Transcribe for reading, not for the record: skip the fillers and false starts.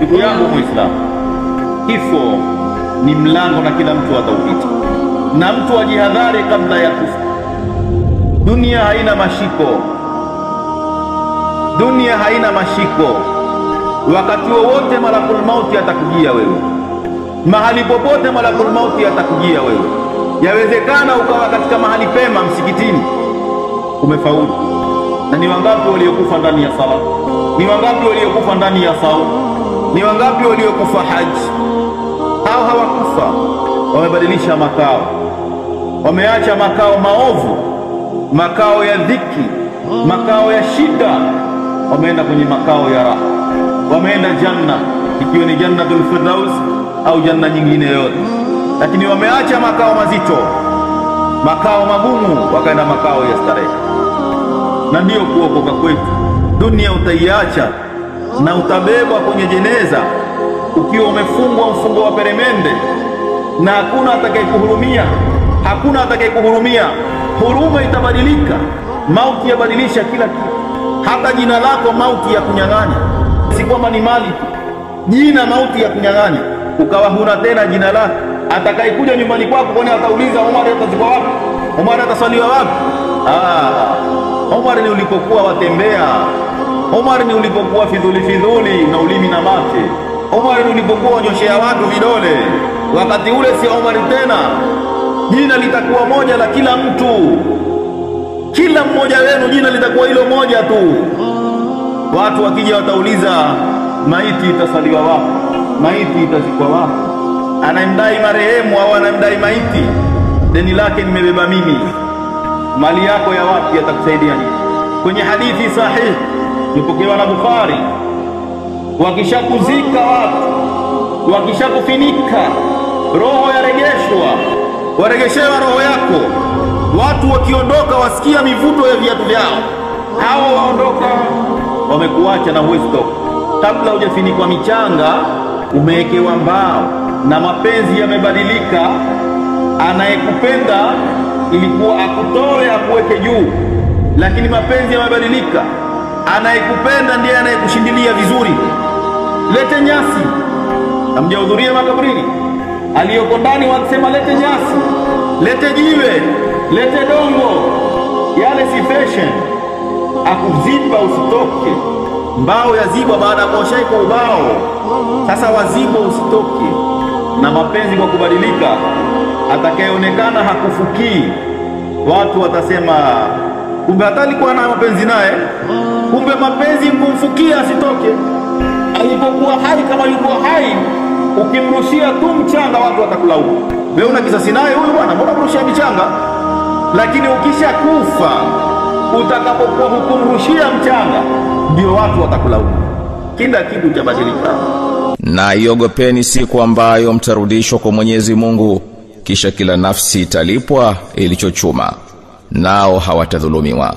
Ndugu yangu Muislamu, kifo ni mlango na kila mtu ataupita, na mtu ajihadhari kabla ya kufa. Dunia haina mashiko, dunia haina mashiko. Wakati wowote malakul mauti atakujia wewe, mahali popote malakul mauti atakujia wewe. Yawezekana ukawa katika mahali pema msikitini, umefaulu. Na ni wangapi waliokufa ndani ya sala? Ni wangapi waliokufa ndani ya saum? Ni wangapi waliokufa haji? Hao hawakufa, wamebadilisha makao, wameacha makao maovu, makao ya dhiki, makao ya shida, wameenda kwenye makao ya raha, wameenda janna, ikiwa ni jannatul firdaus au janna nyingine yote. Lakini wameacha makao mazito, makao magumu, wakaenda makao ya starehe. Na ndiyo kuokoka kwetu. Dunia utaiacha na utabebwa kwenye jeneza ukiwa umefungwa mfungo wa peremende, na hakuna atakayekuhurumia, hakuna atakayekuhurumia. Huruma itabadilika, mauti yabadilisha kila kitu, hata jina lako mauti ya kunyang'anya. Si kwamba ni mali tu, jina mauti ya kunyang'anya, ukawa huna tena jina lako. Atakayekuja nyumbani kwako kwani atauliza Omar atazikwa wapi? Omar atasaliwa wapi? Omar ni ulipokuwa watembea, Omar ni ulipokuwa fidhuli na ulimi na mate, Omar ni ulipokuwa wanyoshea watu vidole. Wakati ule si Omar tena. Jina litakuwa moja la kila mtu, kila mmoja wenu jina litakuwa hilo moja tu. Watu wakija watauliza maiti itasaliwa wapi, maiti itazikwa wapi? Anamdai marehemu au anamdai maiti, deni lake nimebeba mimi. Mali yako ya wapi atakusaidia nini? Kwenye hadithi sahihi ipokewa na Bukhari, wakishakuzika watu, wakishakufinika, roho yaregeshwa, waregeshewa roho yako. Watu wakiondoka wasikia mivuto ya viatu vyao, hao waondoka, wamekuacha na huwezi toka. Kabla hujafinikwa michanga umewekewa mbao, na mapenzi yamebadilika. Anayekupenda ilikuwa akutoe akuweke juu, lakini mapenzi yamebadilika. Anayekupenda ndiye anayekushindilia vizuri. Lete nyasi, hamjahudhuria makaburini, aliyoko ndani wakisema lete nyasi, lete jiwe, lete dongo, yale si fashion. Akuziba usitoke, mbao yazibwa baada ya kuoshaika ubao, sasa wazibwa usitoke. Na mapenzi kwa kubadilika, atakayeonekana hakufukii, watu watasema kumbe hata alikuwa na mapenzi naye, kumbe mapenzi kumfukia asitoke. Alipokuwa hai, kama yuko hai, ukimrushia tu mchanga watu watakulaumu, wewe una kisasi naye huyu bwana, mbona mrushia mchanga? Lakini ukisha kufa, utakapokuwa hukumrushia mchanga, ndio watu watakulaumu. Kila kitu kitabadilika. Na iogopeni siku ambayo mtarudishwa kwa Mwenyezi Mungu, kisha kila nafsi italipwa ilichochuma, nao hawatadhulumiwa.